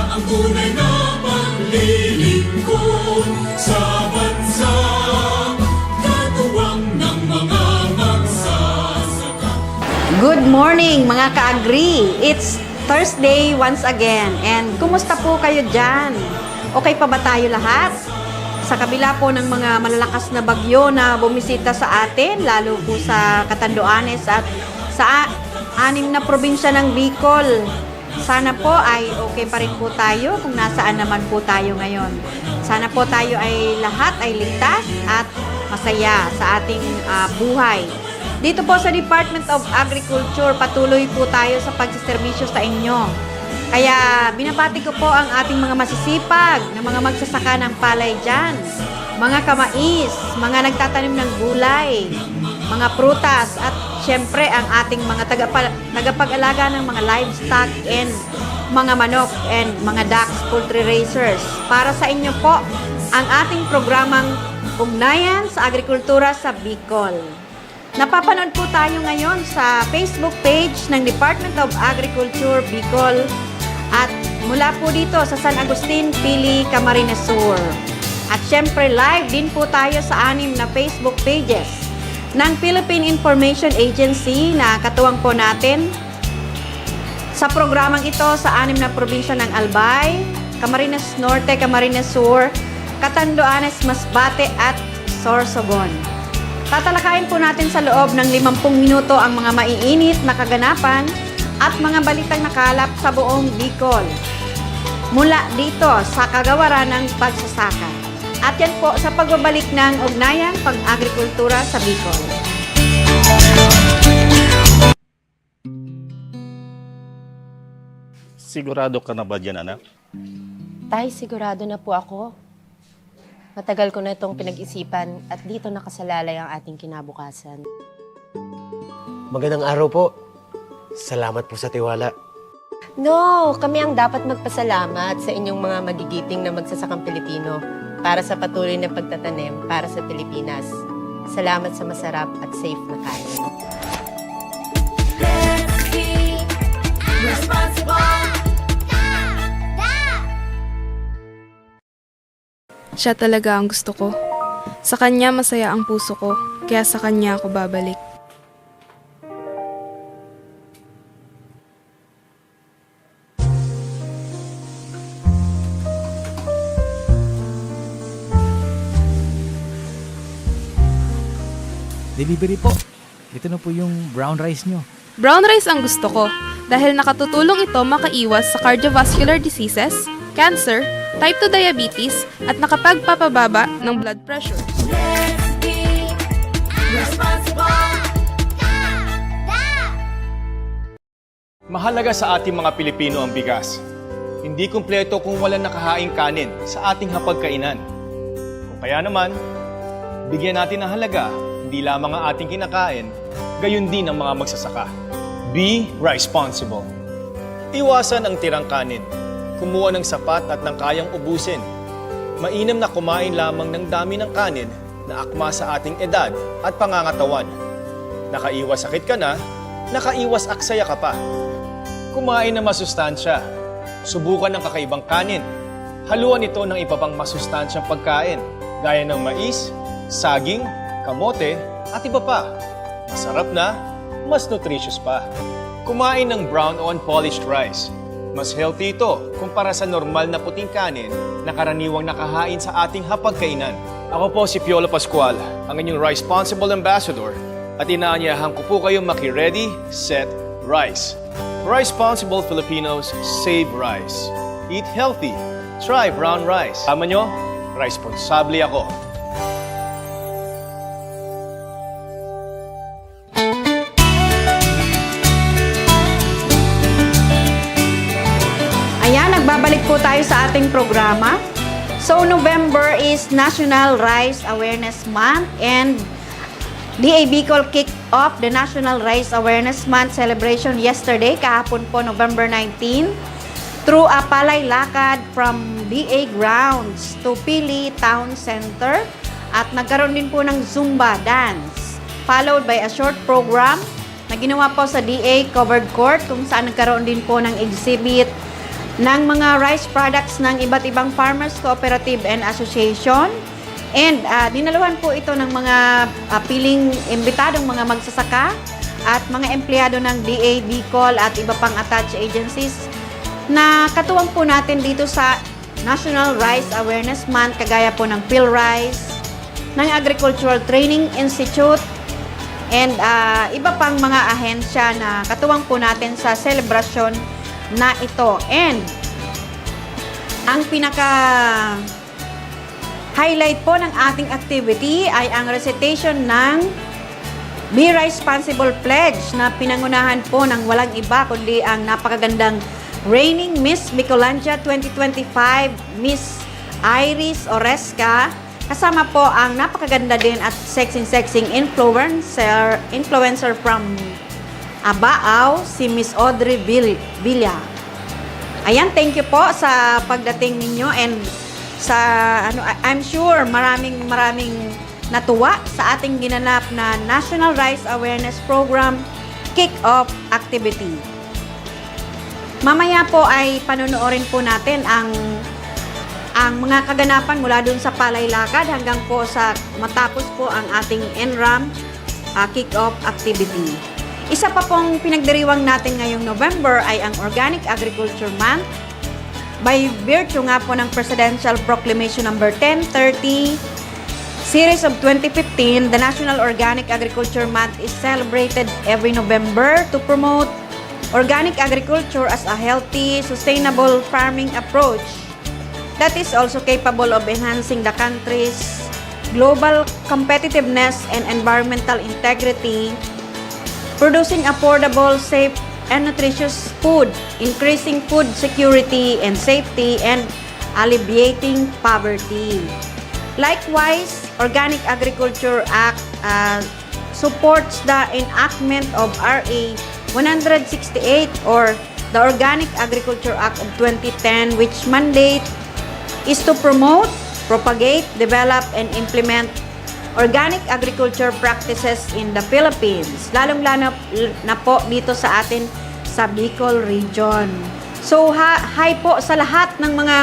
ang tunay na paglilingkod sa bansa, katuwang ng mga magsasaka. Good morning mga ka-agri! It's Thursday once again. And kumusta po kayo dyan? Okay pa ba tayo lahat? Sa kabila po ng mga malalakas na bagyo na bumisita sa atin, lalo po sa Catanduanes at sa 6 na probinsya ng Bicol. Sana po ay okay pa rin po tayo kung nasaan naman po tayo ngayon. Sana po tayo ay lahat ay ligtas at masaya sa ating buhay. Dito po sa Department of Agriculture, patuloy po tayo sa pagsiservisyo sa inyo. Kaya binabati ko po ang ating mga masisipag na mga magsasaka ng palay dyan, mga kamais, mga nagtatanim ng gulay, mga prutas, at syempre ang ating mga tagapag-alaga ng mga livestock and mga manok and mga ducks, poultry raisers. Para sa inyo po ang ating programang Ugnayan sa Agrikultura sa Bicol. Napapanood po tayo ngayon sa Facebook page ng Department of Agriculture Bicol at mula po dito sa San Agustin, Pili, Camarines Sur. At syempre live din po tayo sa 6 na Facebook pages ng Philippine Information Agency na katuwang po natin sa programang ito sa 6 na probinsya ng Albay, Camarines Norte, Camarines Sur, Catanduanes, Masbate at Sorsogon. Tatalakayin po natin sa loob ng 50 minuto ang mga maiinit na kaganapan at mga balitang nakalap sa buong Bicol. Mula dito sa kagawaran ng pagsasaka. At yan po sa pagbabalik ng Ugnayan Pang-Agrikultura sa Bicol. Sigurado ka na ba dyan, anak? Tay, sigurado na po ako. Matagal ko na itong pinag-isipan at dito nakasalalay ang ating kinabukasan. Magandang araw po. Salamat po sa tiwala. No, kami ang dapat magpasalamat sa inyong mga magigiting na magsasakang Pilipino para sa patuloy na pagtatanim para sa Pilipinas. Salamat sa masarap at safe na kanin. Let's be responsible. Siya talaga ang gusto ko. Sa kanya masaya ang puso ko, kaya sa kanya ako babalik. Delivery po. Ito na po yung brown rice nyo. Brown rice ang gusto ko dahil nakatutulong ito makaiwas sa cardiovascular diseases, cancer, type 2 diabetes, at nakapagpapababa ng blood pressure. Let's be responsible. Mahalaga sa ating mga Pilipino ang bigas. Hindi kumpleto kung walang nakahaing kanin sa ating hapagkainan. Kung kaya naman, bigyan natin ng halaga hindi lamang ang ating kinakain, gayon din ang mga magsasaka. Be responsible. Iwasan ang tirang kanin. Kumuha ng sapat at ng kayang ubusin. Mainam na kumain lamang ng dami ng kanin na akma sa ating edad at pangangatawan. Nakaiwas sakit ka na, nakaiwas aksaya ka pa. Kumain ng masustansya. Subukan ng kakaibang kanin. Haluan ito ng iba pang masustansyang pagkain, gaya ng mais, saging, kamote, at iba pa. Masarap na, mas nutritious pa. Kumain ng brown o unpolished rice. Mas healthy ito kumpara sa normal na puting kanin na karaniwang nakahain sa ating hapagkainan. Ako po si Piolo Pascual, ang inyong Rice-Sponsible Ambassador, at inaanyahan ko po kayong maki-ready, set, rice. Rice-Sponsible Filipinos save rice. Eat healthy. Try brown rice. Tama nyo, responsable ako. Ayan, nagbabalik po tayo sa ating programa. So, November is National Rice Awareness Month and DA Bicol kicked off the National Rice Awareness Month celebration yesterday, kahapon po, November 19, through a palay lakad from DA grounds to Pili Town Center at nagkaroon din po ng Zumba dance, followed by a short program na ginawa po sa DA Covered Court kung saan nagkaroon din po ng exhibit ng mga rice products ng iba't ibang farmers cooperative and association. And dinaluhan po ito ng mga piling imbitadong mga magsasaka at mga empleyado ng DA, Bicol at iba pang attached agencies na katuwang po natin dito sa National Rice Awareness Month, kagaya po ng PhilRice, ng Agricultural Training Institute, and iba pang mga ahensya na katuwang po natin sa selebrasyon na ito. And ang highlight po ng ating activity ay ang recitation ng Be Responsible Pledge na pinangunahan po ng walang iba kundi ang napakagandang reigning Miss Bicolandia 2025, Miss Iris Oresca. Kasama po ang napakaganda din at sexing influencer from Abao, si Miss Audrey Villa. Ayan, thank you po sa pagdating ninyo, and I'm sure maraming natuwa sa ating ginanap na National Rice Awareness Program Kick-Off Activity. Mamaya po ay panonoorin po natin ang mga kaganapan mula dun sa palaylakad hanggang po sa matapos po ang ating NRAM Kick-Off Activity. Isa pa pong pinagdiriwang natin ngayong November ay ang Organic Agriculture Month. By virtue nga po ng Presidential Proclamation number 1030, Series of 2015, the National Organic Agriculture Month is celebrated every November to promote organic agriculture as a healthy, sustainable farming approach that is also capable of enhancing the country's global competitiveness and environmental integrity, producing affordable, safe, and nutritious food, increasing food security and safety, and alleviating poverty. Likewise, Organic Agriculture Act supports the enactment of RA 168 or the Organic Agriculture Act of 2010, which mandate is to promote, propagate, develop, and implement organic agriculture practices in the Philippines, lalong-lalo na po dito sa atin sa Bicol region. So, hi po sa lahat ng mga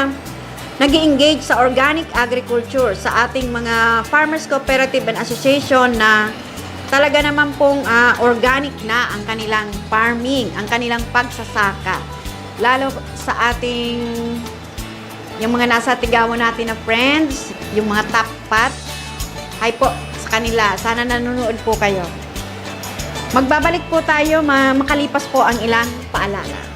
nag-i-engage sa organic agriculture, sa ating mga farmers cooperative and association na talaga naman pong organic na ang kanilang farming, ang kanilang pagsasaka. Lalo sa ating, yung mga nasa tigawan natin na friends, yung mga tapat, hi po sa kanila. Sana nanonood po kayo. Magbabalik po tayo makalipas po ang ilang paalala.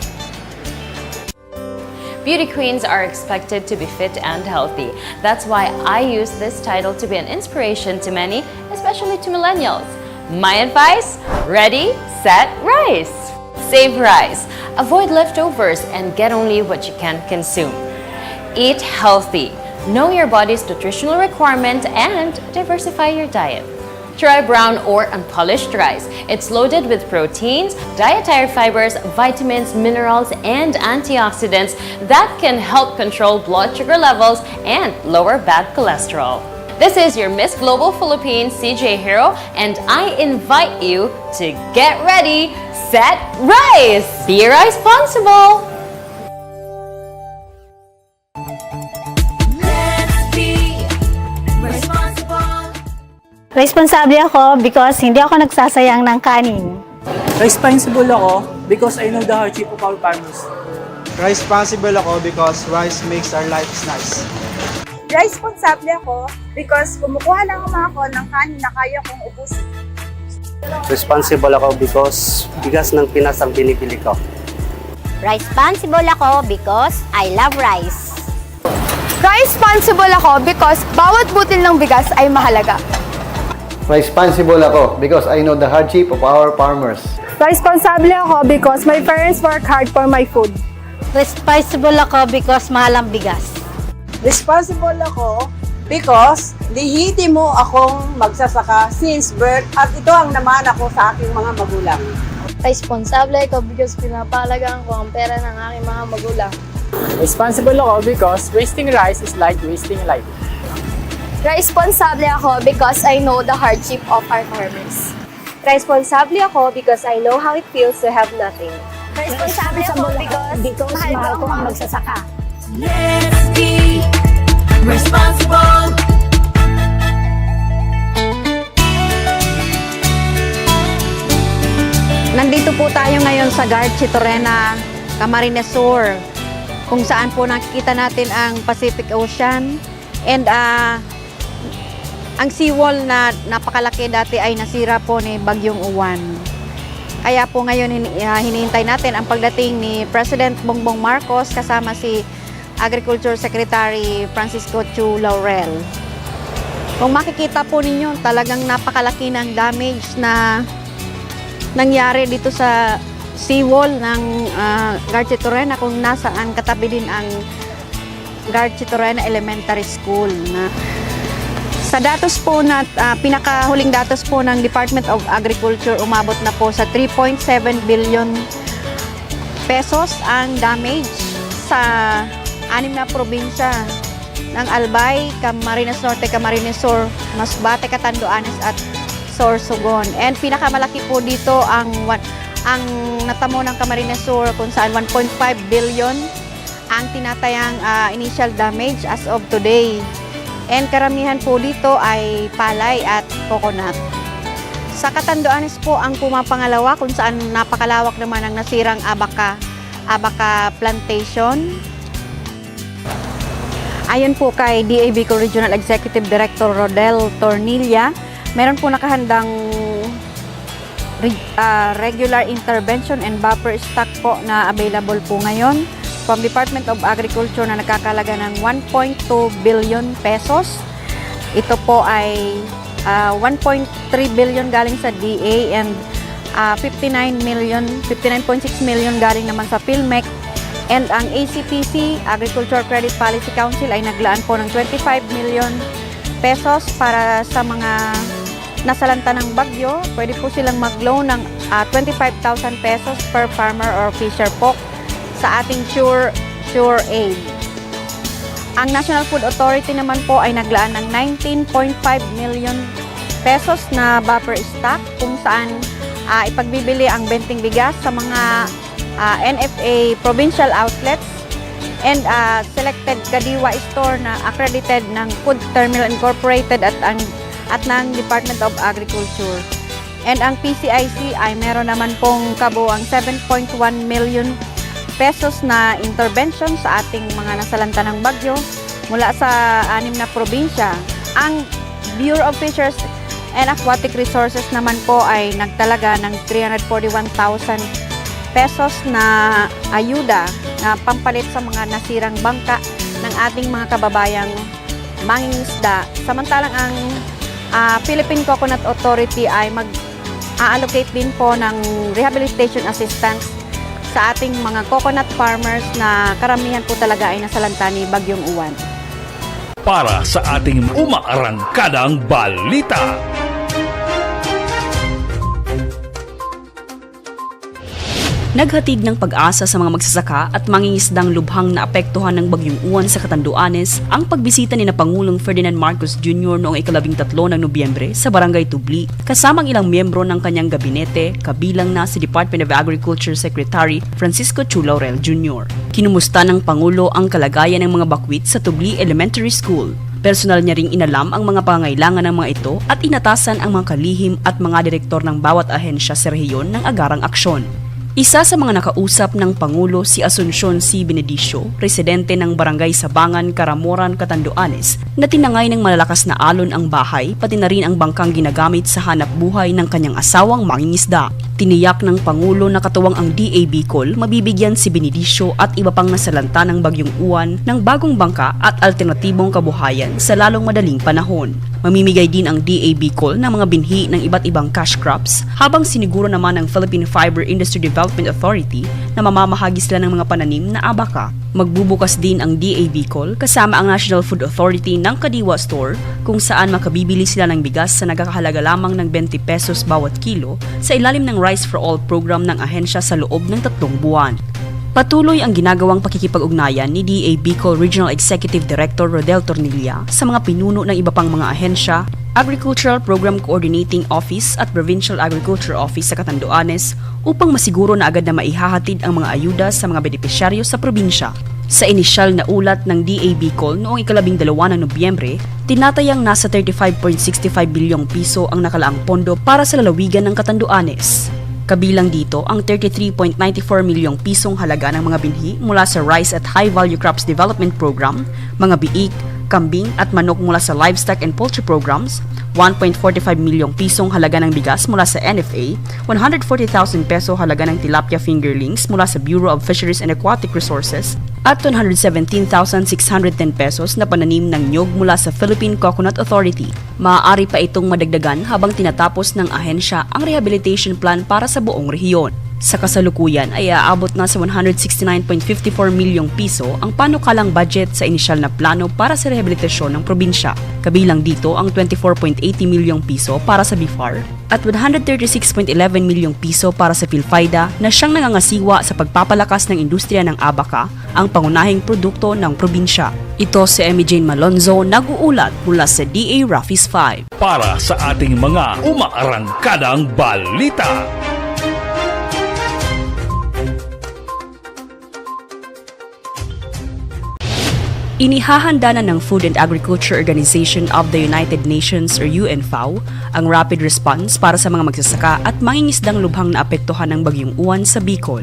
Beauty queens are expected to be fit and healthy. That's why I use this title to be an inspiration to many, especially to millennials. My advice? Ready, set, rice! Save rice. Avoid leftovers and get only what you can consume. Eat healthy. Know your body's nutritional requirement and diversify your diet. Try brown or unpolished rice. It's loaded with proteins, dietary fibers, vitamins, minerals, and antioxidants that can help control blood sugar levels and lower bad cholesterol. This is your Miss Global Philippines, CJ Hero, and I invite you to get ready, set, rice! Be responsible! Let's be responsible. Responsable ako because hindi ako nagsasayang ng kanin. Responsible ako because I know the hardship of our farmers. Responsible ako because rice makes our lives nice. Responsable ako because kumukuha lang ako ng kanin na kaya kong ubusin. Responsible ako because bigas ng Pinas ang binibili ko. Responsible ako because I love rice. Responsible ako because bawat butil ng bigas ay mahalaga. Responsible ako because I know the hardship of our farmers. Responsible ako because my parents work hard for my food. Responsible ako because mahal ang bigas. Responsible ako because lihitimo akong magsasaka since birth at ito ang naman ako sa aking mga magulang. Responsable ako because pinapalagaan ko ang pera ng aking mga magulang. Responsible ako because wasting rice is like wasting life. Responsable ako because I know the hardship of our farmers. Responsable ako because I know how it feels to have nothing. Responsable ako because mahal ko ang magsasaka. Let's be responsible. Nandito po tayo ngayon sa Garchi Torena, Camarines Sur, kung saan po nakikita natin ang Pacific Ocean. And ang seawall na napakalaki dati ay nasira po ni Bagyong Uwan. Kaya po ngayon hinihintay natin ang pagdating ni President Bongbong Marcos kasama si Agriculture Secretary Francisco Chu Laurel. Kung makikita po ninyo, talagang napakalaki ng damage na nangyari dito sa seawall ng Garchi Torena, kung nasaan katabi din ang Garchi Torena Elementary School. Sa datos po na pinakahuling datos po ng Department of Agriculture, umabot na po sa 3.7 billion pesos ang damage sa 6 na probinsya ng Albay, Camarines Norte, Camarines Sur, Masbate, Catanduanes at Sorsogon. And pinakamalaki po dito ang natamo ng Camarines Sur, kung saan 1.5 billion ang tinatayang initial damage as of today. And karamihan po dito ay palay at coconut. Sa Catanduanes po ang pumapangalawa, kung saan napakalawak naman ang nasirang abaca plantation. Ayon po kay DA Bicol Regional Executive Director Rodel Tornilla, meron po nakahandang regular intervention and buffer stock po na available po ngayon from Department of Agriculture na nakakalaga ng 1.2 billion pesos. Ito po ay 1.3 billion galing sa DA and 59.6 million galing naman sa PhilMec. And ang ACPC, Agriculture Credit Policy Council, ay naglaan po ng 25 million pesos para sa mga nasalanta ng bagyo. Pwede po silang mag-loan ng 25,000 pesos per farmer or fisher po sa ating Sure Aid. Ang National Food Authority naman po ay naglaan ng 19.5 million pesos na buffer stock, kung saan ipagbibili ang benting bigas sa mga NFA provincial outlets and selected Kadiwa store na accredited ng Food Terminal Incorporated at ng Department of Agriculture. And ang PCIC ay meron naman pong kabuang 7.1 million pesos na intervention sa ating mga nasalanta ng bagyo mula sa 6 na probinsya. Ang Bureau of Fisheries and Aquatic Resources naman po ay nagtalaga ng 341,000 pesos na ayuda na pampalit sa mga nasirang bangka ng ating mga kababayang mangingisda. Samantalang ang Philippine Coconut Authority ay mag-allocate din po ng rehabilitation assistance sa ating mga coconut farmers na karamihan po talaga ay nasalanta ni Bagyong Uwan. Para sa ating umaarangkadang balita. Naghatid ng pag-asa sa mga magsasaka at mangingisdang lubhang na apektuhan ng Bagyong Uwan sa Catanduanes ang pagbisita ni Pangulong Ferdinand Marcos Jr. noong 13 ng Nobyembre sa Barangay Tubli, kasamang ilang miyembro ng kanyang gabinete, kabilang na si Department of Agriculture Secretary Francisco Chu Laurel Jr. Kinumusta ng Pangulo ang kalagayan ng mga bakwit sa Tubli Elementary School. Personal niya ring inalam ang mga pangangailangan ng mga ito at inatasan ang mga kalihim at mga direktor ng bawat ahensya sa rehiyon ng agarang aksyon. Isa sa mga nakausap ng Pangulo si Asuncion C. Benedicio, residente ng Barangay Sabangan, Karamoran, Catanduanes, na tinangay ng malalakas na alon ang bahay, pati na rin ang bangkang ginagamit sa hanap buhay ng kanyang asawang mangingisda. Tiniyak ng Pangulo na katuwang ang DA Bicol, mabibigyan si Benedicio at iba pang nasalanta ng Bagyong Uwan ng bagong bangka at alternatibong kabuhayan sa lalong madaling panahon. Mamimigay din ang DA Bicol ng mga binhi ng iba't ibang cash crops, habang siniguro naman ng Philippine Fiber Industry Development Authority na mamamahagi sila ng mga pananim na abaca. Magbubukas din ang DA Bicol kasama ang National Food Authority ng Kadiwa Store, kung saan makabibili sila ng bigas sa nagkakahalaga lamang ng 20 pesos bawat kilo sa ilalim ng Rice for All program ng ahensya sa loob ng 3 buwan. Patuloy ang ginagawang pakikipag-ugnayan ni DA Bicol Regional Executive Director Rodel Tornilla sa mga pinuno ng iba pang mga ahensya Agricultural Program Coordinating Office at Provincial Agriculture Office sa Catanduanes upang masiguro na agad na maihahatid ang mga ayuda sa mga benepisyaryo sa probinsya. Sa inisyal na ulat ng DA Bicol noong 12 ng Nobyembre, tinatayang nasa 35.65 bilyong piso ang nakalaang pondo para sa lalawigan ng Catanduanes. Kabilang dito ang 33.94 milyong pisong halaga ng mga binhi mula sa Rice at High Value Crops Development Program, mga biik, kambing at manok mula sa Livestock and Poultry Programs, 1.45 milyong pisong halaga ng bigas mula sa NFA, 140,000 peso halaga ng tilapia fingerlings mula sa Bureau of Fisheries and Aquatic Resources, at 117,610 pesos na pananim ng nyog mula sa Philippine Coconut Authority. Maaari pa itong madagdagan habang tinatapos ng ahensya ang rehabilitation plan para sa buong rehiyon. Sa kasalukuyan ay aabot na sa 169.54 milyong piso ang panukalang budget sa inisyal na plano para sa rehabilitasyon ng probinsya. Kabilang dito ang 24.80 milyong piso para sa BIFAR at 136.11 milyong piso para sa PhilFIDA na siyang nangangasiwa sa pagpapalakas ng industriya ng abaka, ang pangunahing produkto ng probinsya. Ito si Emmy Jane Malonzo, nag-uulat mula sa DA Rafis 5. Para sa ating mga umaarangkadang balita. Inihahanda na ng Food and Agriculture Organization of the United Nations or UNFAO ang rapid response para sa mga magsasaka at mangingisdang lubhang naapektuhan ng Bagyong Uwan sa Bicol.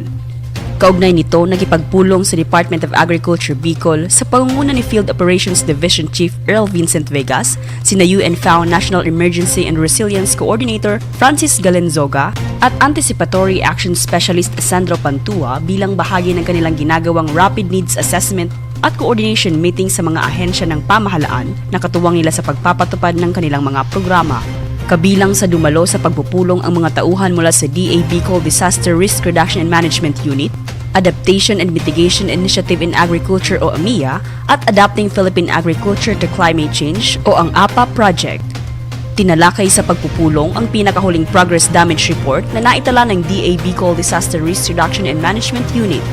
Kaugnay nito, nakipagpulong sa Department of Agriculture Bicol sa pangunguna ni Field Operations Division Chief Earl Vincent Vegas, sina UNFAO National Emergency and Resilience Coordinator Francis Galenzoga at Anticipatory Action Specialist Sandro Pantua bilang bahagi ng kanilang ginagawang Rapid Needs Assessment at coordination meeting sa mga ahensya ng pamahalaan na katuwang nila sa pagpapatupad ng kanilang mga programa. Kabilang sa dumalo sa pagpupulong ang mga tauhan mula sa DA Bicol Disaster Risk Reduction and Management Unit, Adaptation and Mitigation Initiative in Agriculture o AMIA at Adapting Philippine Agriculture to Climate Change o ang APA Project. Tinalakay sa pagpupulong ang pinakahuling Progress Damage Report na naitala ng DA Bicol Disaster Risk Reduction and Management Unit.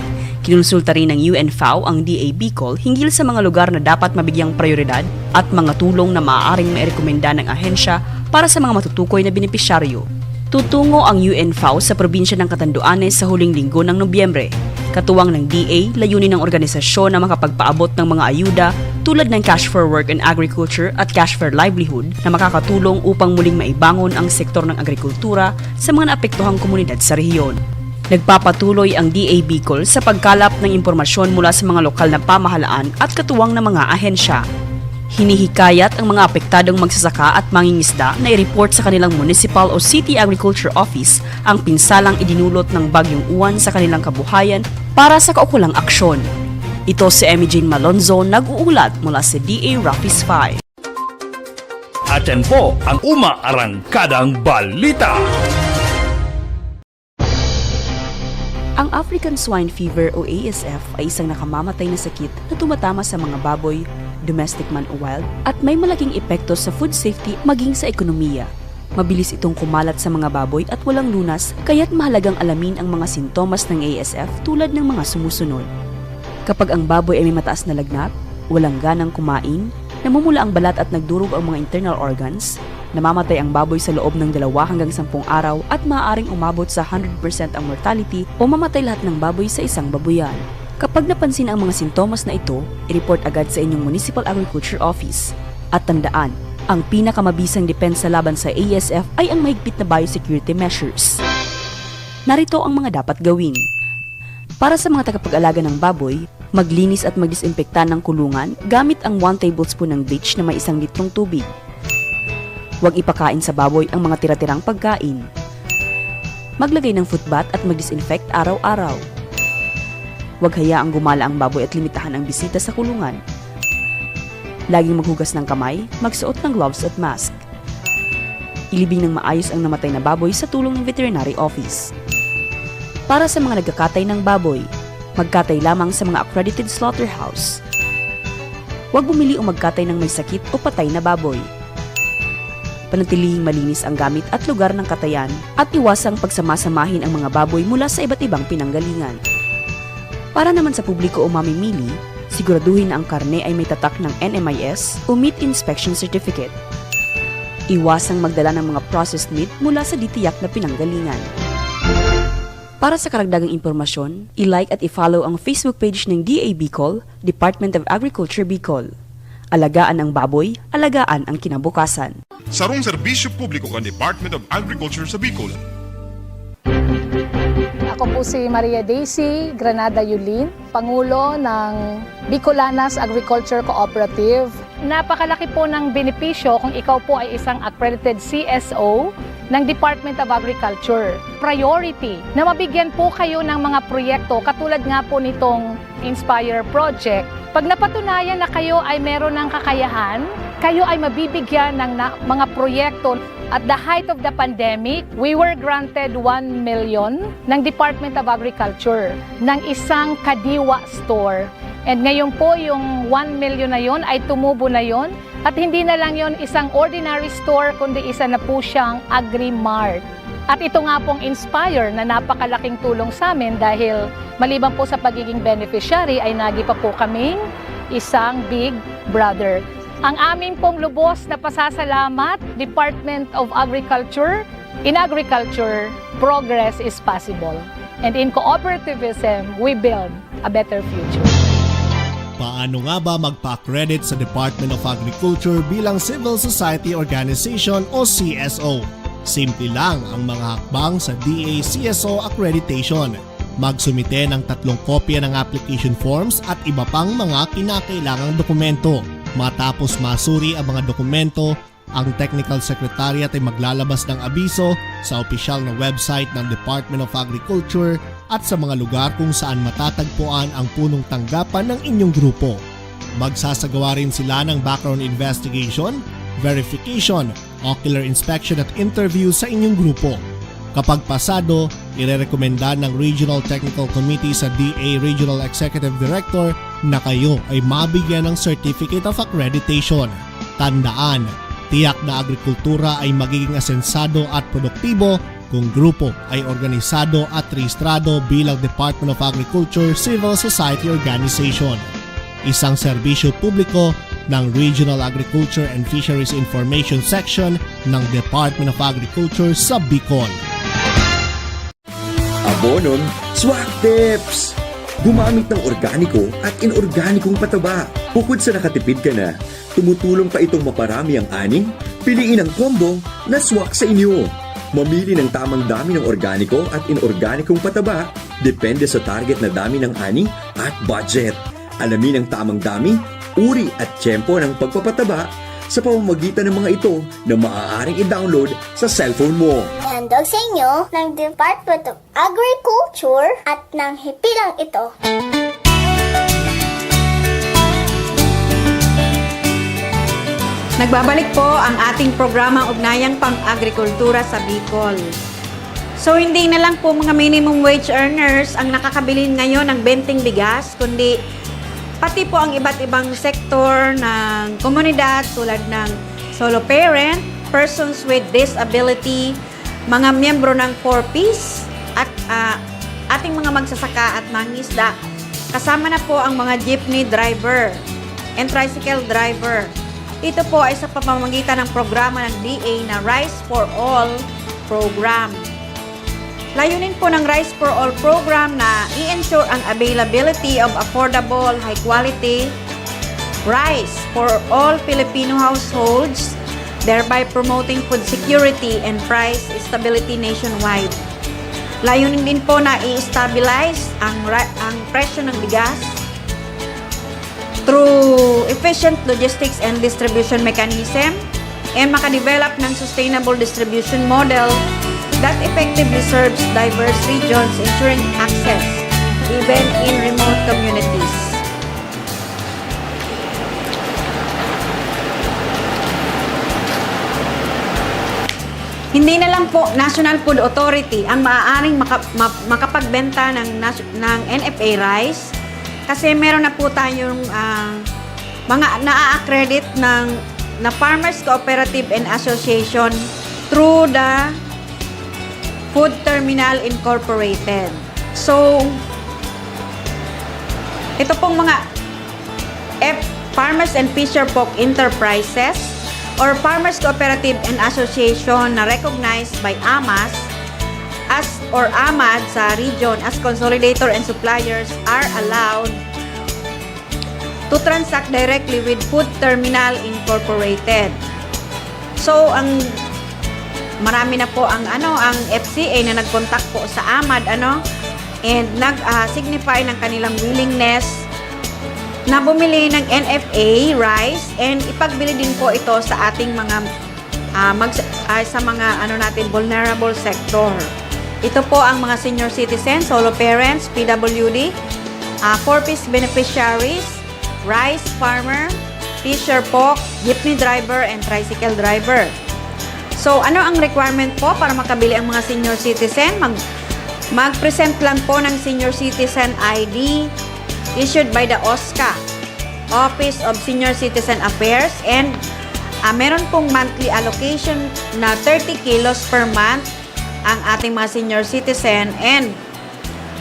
Kinonsulta rin ng UNFAO ang DA Bicol hinggil sa mga lugar na dapat mabigyang prioridad at mga tulong na maaaring mairekomenda ng ahensya para sa mga matutukoy na benepisyaryo. Tutungo ang UNFAO sa probinsya ng Catanduanes sa huling linggo ng Nobyembre. Katuwang ng DA, layunin ng organisasyon na makapagpaabot ng mga ayuda tulad ng Cash for Work and Agriculture at Cash for Livelihood na makakatulong upang muling maibangon ang sektor ng agrikultura sa mga naapektuhang komunidad sa rehiyon. Nagpapatuloy ang DA Bicol sa pagkalap ng impormasyon mula sa mga lokal na pamahalaan at katuwang ng mga ahensya. Hinihikayat ang mga apektadong magsasaka at mangingisda na i-report sa kanilang municipal o city agriculture office ang pinsalang idinulot ng Bagyong Uwan sa kanilang kabuhayan para sa kaukulang aksyon. Ito si Emmy Jane Malonzo, nag-uulat mula sa DA Rafis 5. At yan po ang umaarangkadang balita. Ang African Swine Fever o ASF ay isang nakamamatay na sakit na tumatama sa mga baboy, domestic man o wild, at may malaking epekto sa food safety maging sa ekonomiya. Mabilis itong kumalat sa mga baboy at walang lunas, kaya't mahalagang alamin ang mga sintomas ng ASF tulad ng mga sumusunod. Kapag ang baboy ay may mataas na lagnat, walang ganang kumain, namumula ang balat at nagdurog ang mga internal organs, namamatay ang baboy sa loob ng 2 hanggang 10 araw at maaaring umabot sa 100% ang mortality o mamatay lahat ng baboy sa isang babuyan. Kapag napansin ang mga sintomas na ito, i-report agad sa inyong Municipal Agriculture Office. At tandaan, ang pinakamabisang depensa laban sa ASF ay ang mahigpit na biosecurity measures. Narito ang mga dapat gawin. Para sa mga tagapag-alaga ng baboy, maglinis at magdisinfekta ng kulungan gamit ang 1 tablespoon ng bleach na may 1 litrong tubig. Huwag ipakain sa baboy ang mga tira-tirang pagkain. Maglagay ng footbath at mag-disinfect araw-araw. Huwag hayaang gumala ang baboy at limitahan ang bisita sa kulungan. Laging maghugas ng kamay, magsuot ng gloves at mask. Ilibing ng maayos ang namatay na baboy sa tulong ng veterinary office. Para sa mga nagkakatay ng baboy, magkatay lamang sa mga accredited slaughterhouse. Huwag bumili o magkatay ng may sakit o patay na baboy. Panatilihing malinis ang gamit at lugar ng katayan at iwasang pagsamasamahin ang mga baboy mula sa iba't ibang pinanggalingan. Para naman sa publiko o mamimili, siguraduhin na ang karne ay may tatak ng NMIS o Meat Inspection Certificate. Iwasang magdala ng mga processed meat mula sa ditiyak na pinanggalingan. Para sa karagdagang impormasyon, i-like at i-follow ang Facebook page ng DA Bicol, Department of Agriculture Bicol. Alagaan ang baboy, alagaan ang kinabukasan. Sarong serbisyo publiko kan Department of Agriculture sa Bicol. Ako po si Maria Daisy Granada Yulin, Pangulo ng Bicolanas Agriculture Cooperative. Napakalaki po ng benepisyo kung ikaw po ay isang accredited CSO ng Department of Agriculture. Priority na mabigyan po kayo ng mga proyekto katulad nga po nitong Inspire Project. Pag napatunayan na kayo ay meron ng kakayahan, kayo ay mabibigyan ng mga proyekto. At the height of the pandemic, we were granted 1 million ng Department of Agriculture ng isang kadiwa store. And ngayon po yung 1 million na yon ay tumubo na yon. At hindi na lang yon isang ordinary store, kundi isa na po siyang Agri-Mart. At ito nga pong Inspire na napakalaking tulong sa amin dahil maliban po sa pagiging beneficiary ay nagi pa po kaming isang big brother. Ang aming pong lubos na pasasalamat, Department of Agriculture. In agriculture, progress is possible. And in cooperativism, we build a better future. Paano nga ba magpa-accredit sa Department of Agriculture bilang Civil Society Organization o CSO? Simple lang ang mga hakbang sa DA CSO Accreditation. Magsumite ng 3 kopya ng application forms at iba pang mga kinakailangang dokumento. Matapos masuri ang mga dokumento, ang Technical Secretariat ay maglalabas ng abiso sa opisyal na website ng Department of Agriculture at sa mga lugar kung saan matatagpuan ang punong tanggapan ng inyong grupo. Magsasagawa rin sila ng background investigation, verification, ocular inspection at interview sa inyong grupo. Kapag pasado, irerekomenda ng Regional Technical Committee sa DA Regional Executive Director na kayo ay mabigyan ng Certificate of Accreditation. Tandaan, tiyak na agrikultura ay magiging asensado at produktibo kung grupo ay organisado at rehistrado bilang Department of Agriculture Civil Society Organization. Isang serbisyo publiko ng Regional Agriculture and Fisheries Information Section ng Department of Agriculture sa Bicol. Abonon, Swak Tips! Gumamit ng organiko at inorganikong pataba. Bukod sa nakatipid ka na, tumutulong pa itong maparami ang ani. Piliin ang combo na swak sa inyo. Mamili ng tamang dami ng organiko at inorganikong pataba. Depende sa target na dami ng ani at budget. Alamin ang tamang dami, uri at tiyempo ng pagpapataba sa pamamagitan ng mga ito na maaaring i-download sa cellphone mo. Handog sa inyo ng Department of Agriculture at ng hipilang ito. Nagbabalik po ang ating programang Ugnayang Pang-Agrikultura sa Bicol. So hindi na lang po mga minimum wage earners ang nakakabili ngayon ng benteng bigas, kundi pati po ang iba't ibang sektor ng komunidad tulad ng solo parent, persons with disability, mga miyembro ng 4Ps at ating mga magsasaka at mangingisda. Kasama na po ang mga jeepney driver and tricycle driver. Ito po ay sa pamamagitan ng programa ng DA na Rice for All program. Layunin po ng Rice for All program na i-ensure ang availability of affordable, high-quality rice for all Filipino households, thereby promoting food security and price stability nationwide. Layunin din po na i-stabilize ang presyo ng bigas through efficient logistics and distribution mechanism and makadevelop ng sustainable distribution model that effectively serves diverse regions, ensuring access even in remote communities. Hindi na lang po National Food Authority ang maaaring makapagbenta ng NFA rice kasi meron na po tayong mga na-accredit na Farmers Cooperative and Association through the Food Terminal Incorporated. So, ito pong mga Farmers and Fisher Folk Enterprises or Farmers Cooperative and Association na recognized by AMAS as or AMAD sa region as consolidator and suppliers are allowed to transact directly with Food Terminal Incorporated. So ang marami na po ang ang FCA na nagkontak po sa AMAD and nag-signify ng kanilang willingness na bumili ng NFA rice and ipagbili din po ito sa ating mga sa mga natin vulnerable sector. Ito po ang mga senior citizens, solo parents, PWD, 4-piece beneficiaries, rice farmer, fisher po, jeepney driver, and tricycle driver. So, ano ang requirement po para makabili ang mga senior citizen? Mag-present lang po ng senior citizen ID issued by the OSCA, Office of Senior Citizen Affairs, and meron pong monthly allocation na 30 kilos per month ang ating mga senior citizen and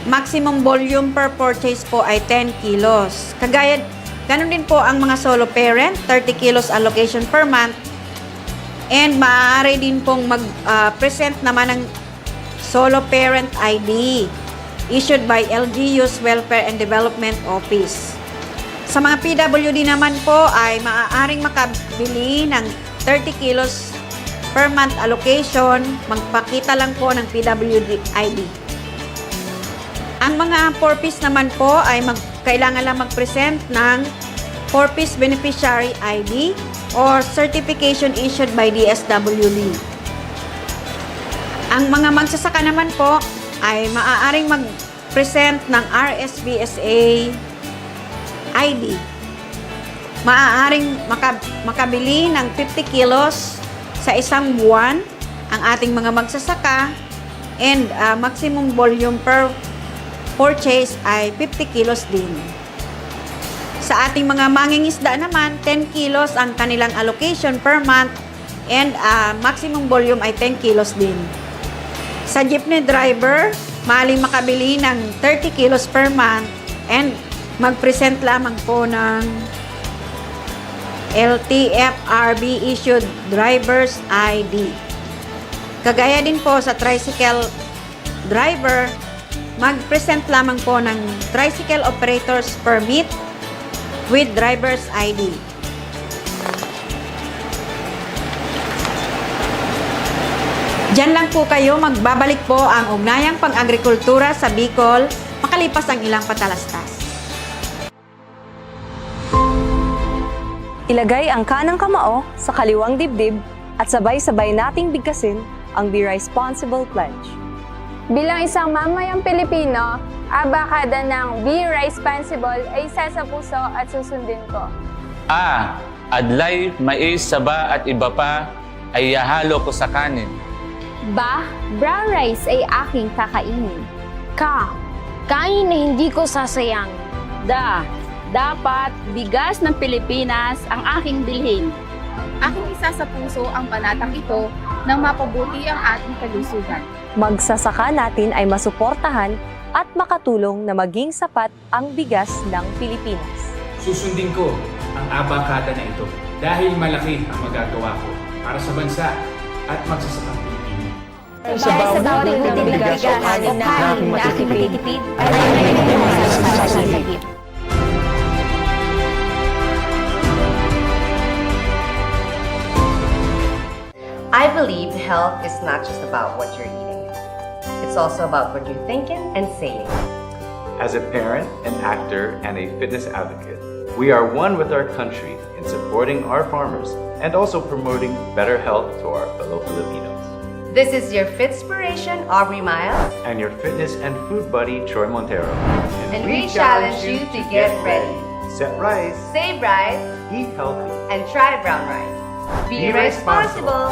maximum volume per purchase po ay 10 kilos. Ganun din po ang mga solo parent, 30 kilos allocation per month, and maaari din pong mag-present naman ng solo parent ID issued by LGU's Welfare and Development Office. Sa mga PWD naman po ay maaaring makabili ng 30 kilos per month allocation, magpakita lang po ng PWD ID. Ang mga 4-piece naman po ay kailangan lang mag-present ng 4-piece beneficiary ID or certification issued by DSWD. Ang mga magsasaka naman po ay maaaring mag-present ng RSBSA ID. Maaaring makabili ng 50 kilos sa isang buwan ang ating mga magsasaka and maximum volume per purchase ay 50 kilos din. Sa ating mga mangingisda naman, 10 kilos ang kanilang allocation per month and maximum volume ay 10 kilos din. Sa jeepney driver, maaaring makabili ng 30 kilos per month and mag-present lamang po ng LTFRB issued driver's ID. Kagaya din po sa tricycle driver, mag-present lamang po ng tricycle operator's permit with driver's ID. Diyan lang po kayo magbabalik po ang ugnayang pang-agrikultura sa Bicol makalipas ang ilang patalastas. Ilagay ang kanang kamao sa kaliwang dibdib at sabay-sabay nating bigkasin ang Be Responsible Pledge. Bilang isang mamayang Pilipino, abakada ng Be Responsible ay isa sa puso at susundin ko. Adlay, mais, saba at iba pa ay yahalo ko sa kanin. Ba, brown rice ay aking kakainin. Kain na hindi ko sasayang. Dapat bigas ng Pilipinas ang aking bilhin. Aking isa sa puso ang panatang ito nang mapabuti ang ating kalusugan. Magsasaka natin ay masuportahan at makatulong na maging sapat ang bigas ng Pilipinas. Susundin ko ang abakada na ito dahil malaki ang magagawa ko para sa bansa at magsasakang Pilipino. Sa bawat buting ng bigas o kanin na aking matitipid ay may masasasagit. I believe health is not just about what you're eating. It's also about what you're thinking and saying. As a parent, an actor, and a fitness advocate, we are one with our country in supporting our farmers and also promoting better health to our fellow Filipinos. This is your Fitspiration, Aubrey Miles. And your fitness and food buddy, Troy Montero. And we challenge you to get ready. Set rice. Save rice. Eat healthy. And try brown rice. Be responsible.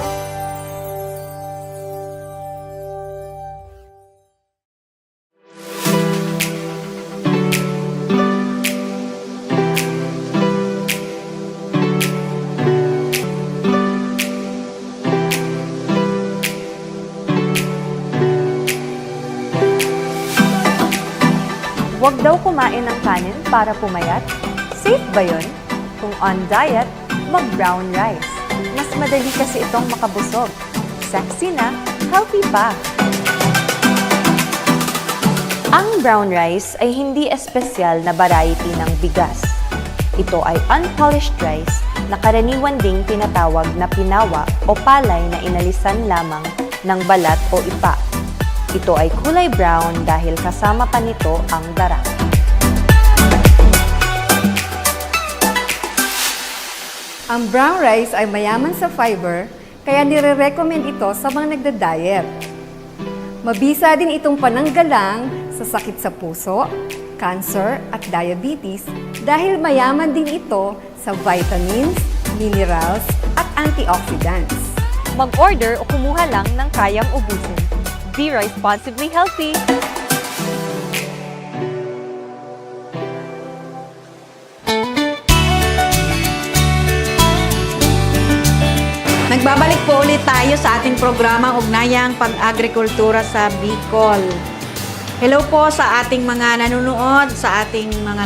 Huwag daw kumain ng kanin para pumayat? Safe ba yun? Kung on diet, mag-brown rice. mas madali kasi itong makabusog. Sexy na, healthy pa. Ang brown rice ay hindi espesyal na variety ng bigas. Ito ay unpolished rice na karaniwan ding tinatawag na pinawa o palay na inalisan lamang ng balat o ipa. Ito ay kulay brown dahil kasama pa nito ang dara. Ang brown rice ay mayaman sa fiber, kaya nire-recommend ito sa mga nagda-diet. Mabisa din itong pananggalang sa sakit sa puso, cancer at diabetes dahil mayaman din ito sa vitamins, minerals at antioxidants. Mag-order o kumuha lang ng kayang ubusin. Be responsibly healthy! Nagbabalik po ulit tayo sa ating programa Ugnayang Pag-agrikultura sa Bicol. Hello po sa ating mga nanonood, sa ating mga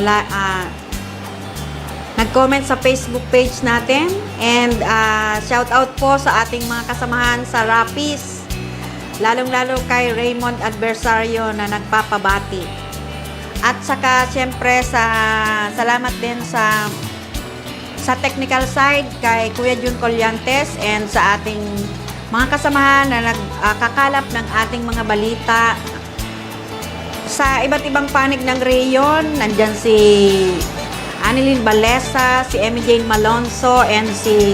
nag-comment sa Facebook page natin, and shout out po sa ating mga kasamahan sa Rapis, lalong-lalo kay Raymond Adversario na nagpapabati. At saka siyempre salamat din sa technical side kay Kuya Jun Colyantes and sa ating mga kasamahan na nagkakalap ng ating mga balita sa iba't ibang panig ng reyon. Nandyan si Annelyn Balesa, si Emmy Jane Malonzo, and si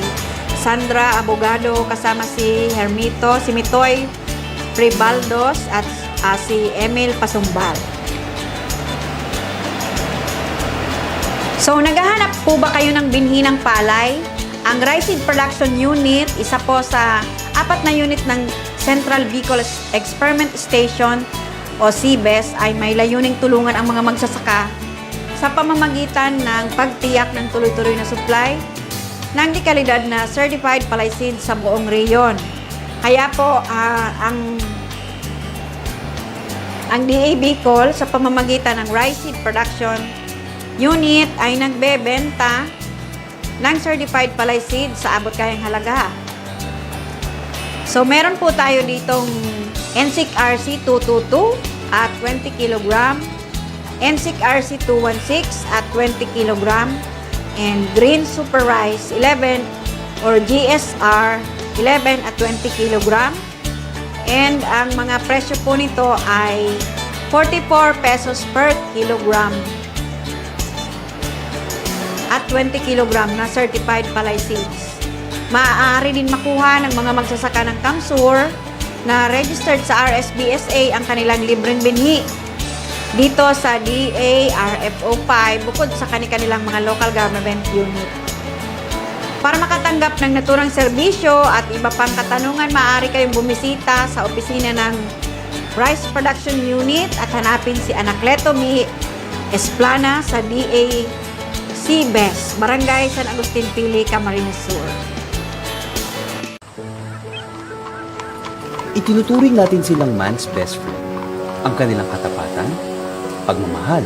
Sandra Abogado, kasama si Hermito, si Mitoy Pribaldos at si Emil Pasumbal. So, naghahanap po ba kayo ng binhi ng palay? Ang Rice Seed Production Unit, isa po sa 4 na unit ng Central Bicol Experiment Station o CBES, ay may layuning tulungan ang mga magsasaka sa pamamagitan ng pagtiyak ng tuloy-tuloy na supply ng dekalidad na certified palay seed sa buong reyon. Kaya po, ang DA Bicol sa pamamagitan ng Rice Seed Production Unit ay nagbebenta ng certified palay seed sa abot kayang halaga. So, meron po tayo ditong NSIC RC 222 at 20 kg, NSIC RC 216 at 20 kg, and Green Super Rice 11 or GSR 11 at 20 kg. And ang mga presyo po nito ay 44 pesos per kilogram at 20 kg na certified palay seeds. Maaari din makuha ng mga magsasaka ng Kamsur na registered sa RSBSA ang kanilang libreng binhi dito sa DA RFO 5 bukod sa kanilang mga local government unit. Para makatanggap ng naturang serbisyo at iba pang katanungan, maaari kayong bumisita sa opisina ng Rice Production Unit at hanapin si Anacleto Mi Esplana sa DA CBES, Barangay San Agustin Pili, Camarines Sur. Itinuturing natin silang man's best friend. Ang kanilang katapatan, pagmamahal,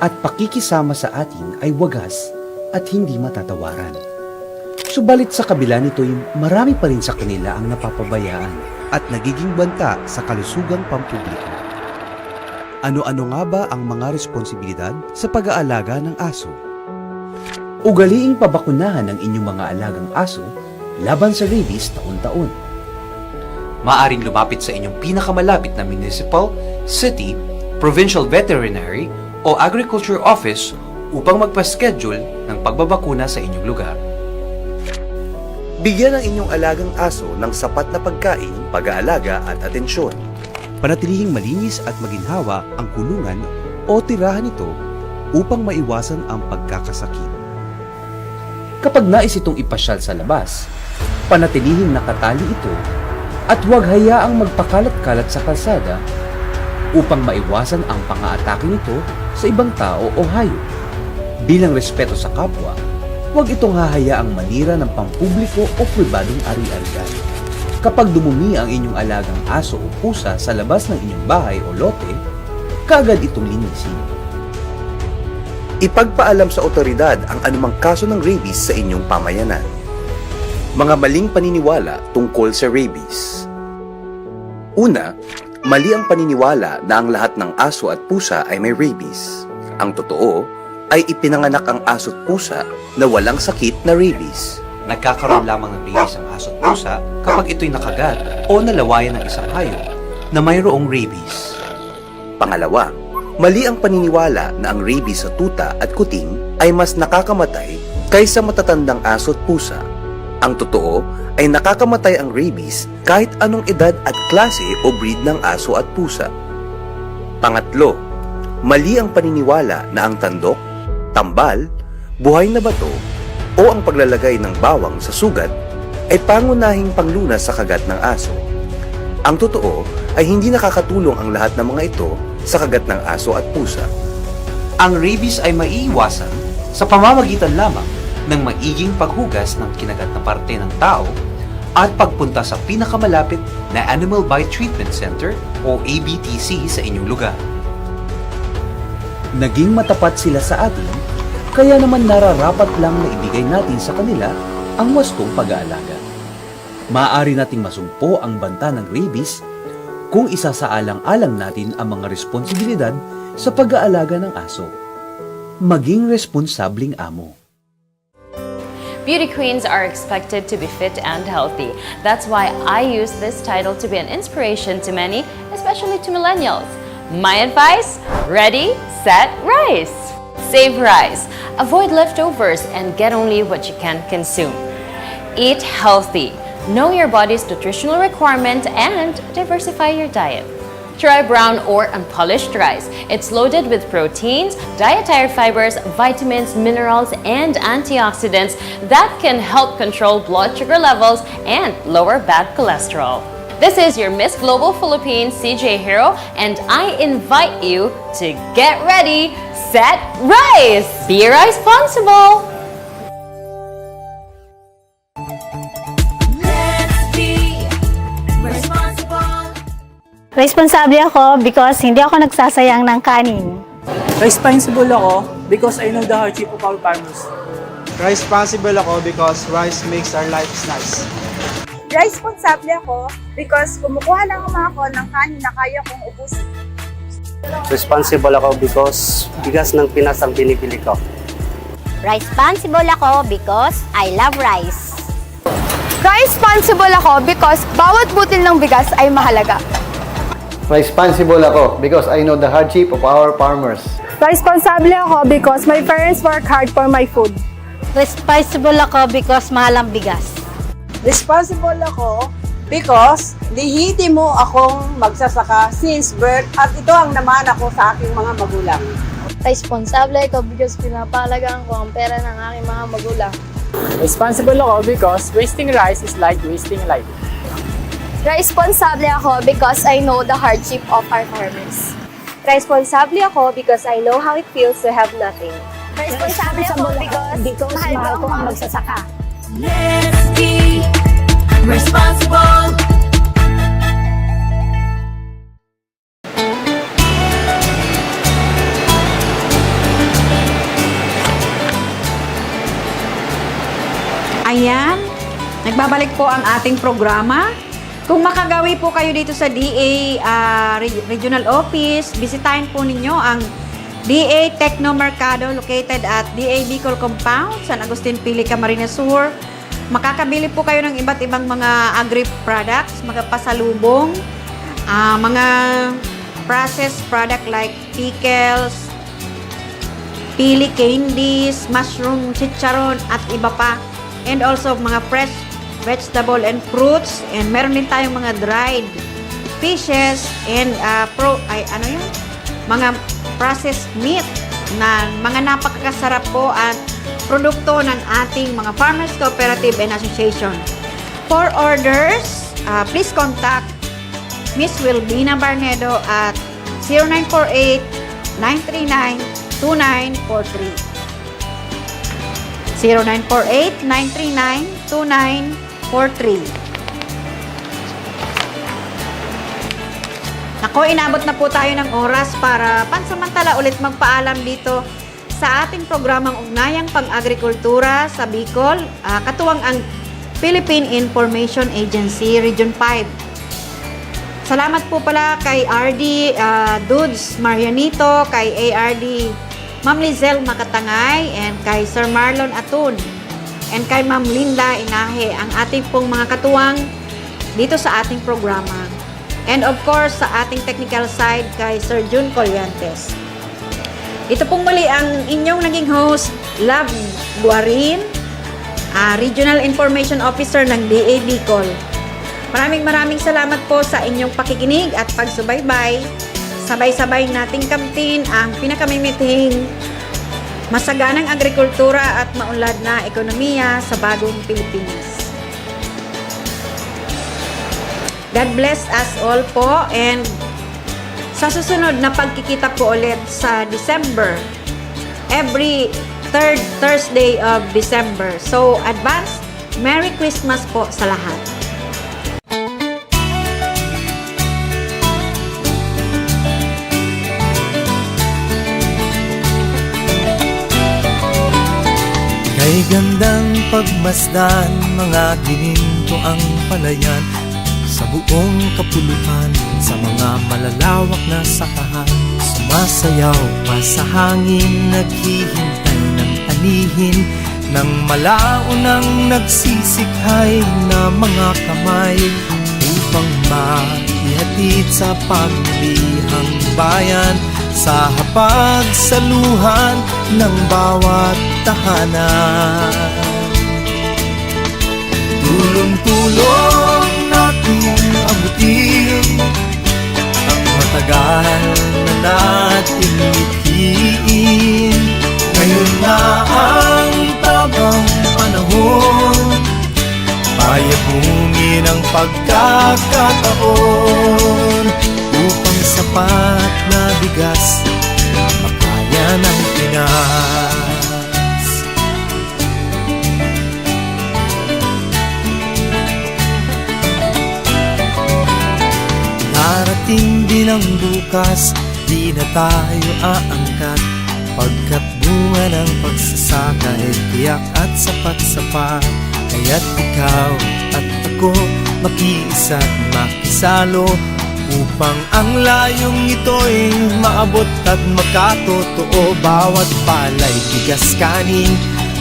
at pakikisama sa atin ay wagas at hindi matatawaran. Subalit sa kabila nito'y marami pa rin sa kanila ang napapabayaan at nagiging banta sa kalusugang pampubliko. Ano-ano nga ba ang mga responsibilidad sa pag-aalaga ng aso? Ugaliing pabakunahan ang inyong mga alagang aso laban sa rabies taon-taon. Maaring lumapit sa inyong pinakamalapit na municipal, city, provincial veterinary o agriculture office upang magpa-schedule ng pagbabakuna sa inyong lugar. Bigyan ang inyong alagang aso ng sapat na pagkain, pag-aalaga at atensyon. Panatilihing malinis at maginhawa ang kulungan o tirahan nito upang maiwasan ang pagkakasakit. Kapag nais itong ipasyal sa labas, panatilihing nakatali ito at huwag hayaang magpakalat-kalat sa kalsada upang maiwasan ang pang-aatake nito sa ibang tao o hayop. Bilang respeto sa kapwa, huwag itong hahayaang manira ng pampubliko o pribadong ari-arian. Kapag dumumi ang inyong alagang aso o pusa sa labas ng inyong bahay o lote, kaagad itong linisin. Ipagpaalam sa otoridad ang anumang kaso ng rabies sa inyong pamayanan. Mga maling paniniwala tungkol sa rabies. Una, mali ang paniniwala na ang lahat ng aso at pusa ay may rabies. Ang totoo ay ipinanganak ang aso at pusa na walang sakit na rabies. Nagkakaroon lamang ng rabies ang aso at pusa kapag ito'y nakagat o nalawayan ng isang hayop na mayroong rabies. Pangalawa, mali ang paniniwala na ang rabies sa tuta at kuting ay mas nakakamatay kaysa matatandang aso at pusa. Ang totoo ay nakakamatay ang rabies kahit anong edad at klase o breed ng aso at pusa. Pangatlo, mali ang paniniwala na ang tandok, tambal, buhay na bato o ang paglalagay ng bawang sa sugat ay pangunahing panglunas sa kagat ng aso. Ang totoo ay hindi nakakatulong ang lahat ng mga ito sa kagat ng aso at pusa. Ang rabies ay maiiwasan sa pamamagitan lamang ng maiging paghugas ng kinagat na parte ng tao at pagpunta sa pinakamalapit na Animal Bite Treatment Center o ABTC sa inyong lugar. Naging matapat sila sa atin, kaya naman nararapat lang na ibigay natin sa kanila ang wastong pag-aalaga. Maaari nating masumpo ang banta ng rabies kung isasaalang-alang natin ang mga responsibilidad sa pag-aalaga ng aso. Maging responsabling amo. Beauty queens are expected to be fit and healthy. That's why I use this title to be an inspiration to many, especially to millennials. My advice? Ready, set, rice! Save rice. Avoid leftovers and get only what you can consume. Eat healthy. Know your body's nutritional requirement and diversify your diet. Try brown or unpolished rice. It's loaded with proteins, dietary fibers, vitamins, minerals, and antioxidants that can help control blood sugar levels and lower bad cholesterol. This is your Miss Global Philippines CJ Hero, and I invite you to get ready, set, rice! Be responsible! Let's be responsible. Responsable ako because hindi ako nagsasayang ng kanin. Responsible ako because I know the hardship of our farmers. Responsible ako because rice makes our lives nice. Responsable ako because kumukuha lang ako ng kanin na kaya kong ubusin. Responsible ako because bigas ng Pinas ang binibili ko. Responsible ako because I love rice. Responsible ako because bawat butil ng bigas ay mahalaga. Responsible ako because I know the hardship of our farmers. Responsible ako because my parents work hard for my food. Responsible ako because mahal ang bigas. Responsible ako because lihitimo akong magsasaka since birth at ito ang naman ako sa aking mga magulang. Responsable ako because pinapalagaan ko ang pera ng aking mga magulang. Responsible ako because wasting rice is like wasting life. Responsable ako because I know the hardship of our farmers. Responsable ako because I know how it feels to have nothing. Responsable ako because mahal ko ang magsasaka. Let's be responsible. Ayan, nagbabalik po ang ating programa. Kung makagawi po kayo dito sa DA Regional Office, bisitahin po ninyo ang DA Techno Mercado located at DA Bicol Compound, San Agustin Pili, Camarines Sur. Makakabili po kayo ng iba't ibang mga agri-products, mga pasalubong, mga processed product like pickles, pili candies, mushroom, chicharon, at iba pa. And also mga fresh vegetable and fruits, and meron din tayong mga dried fishes and mga processed meat na mga napakasarap po at produkto ng ating mga Farmers Cooperative and Association. For orders, please contact Miss Wilbina Barnedo at 0948-939-2943. 0948-939-2943. Nako, inabot na po tayo ng oras para pansamantala ulit magpaalam dito sa ating programang Ugnayang Pang-Agrikultura sa Bicol. Katuwang ang Philippine Information Agency, Region 5. Salamat po pala kay RD Dudes Marianito, kay ARD Ma'am Lizelle Makatangay, and kay Sir Marlon Atun, and kay Ma'am Linda Inahe, ang ating pong mga katuwang dito sa ating programa. And of course, sa ating technical side, kay Sir Jun Colliantes. Ito pong muli ang inyong naging host, Love Guarin, Regional Information Officer ng DA Bicol. Maraming salamat po sa inyong pakikinig at pagsubaybay. Sabay-sabay nating kamtin ang pinakamimiting masaganang agrikultura at maunlad na ekonomiya sa bagong Pilipinas. God bless us all po, and sa susunod na pagkikita po ulit sa December, every third Thursday of December. So, advance Merry Christmas po sa lahat. Kay gandang pagmasdan, mga gininto ang palayan sa buong kapuluhan, sa mga malalawak na sakahan. Sumasayaw pa sa hangin, naghihintay ng anihin ng malaunang nagsisikhay na mga kamay upang maihatid sa pamilihang bayan sa hapagsaluhan ng bawat tahanan. Tulong-tulong natin abutin ang matagal na natin mithiin. Ngayon na ang tamang panahon, payabungin ang pagkakataon upang sapat na bigas makaya ng Pinas. Darating din ang bukas, di na tayo aangkat, pagkat bunga ng pagsasaka ay tiyak at sapat-sapat. Kaya't ikaw at ako makiisa at makisalo upang ang layong ito'y maabot at makatotoo. Bawat palay, bigas, kanin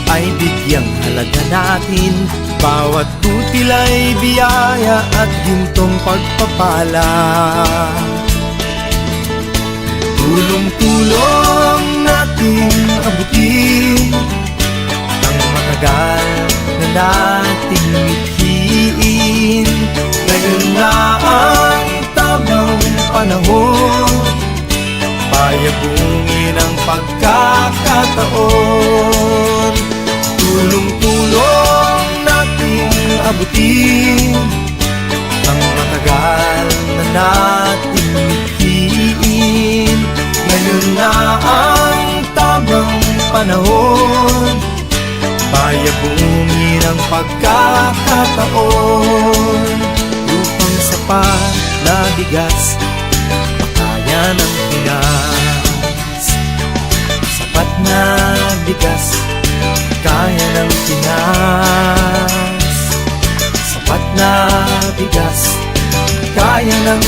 ay bigyang halaga natin. Bawat butil ay biyaya at gintong pagpapala. Tulong-tulong natin abutin ang matagal na nating mithiin. Ngayon na ang tamang panahon, payabungin ang pagkakataon. Tulong-tulong natin abutin ang matagal na nating mithiin. Ngayon na ang tamang panahon, payabungin ang pagkakataon upang sapat na bigas makaya ng Pinas. Sapat na bigas kaya ng Pinas. Sapat na bigas kaya ng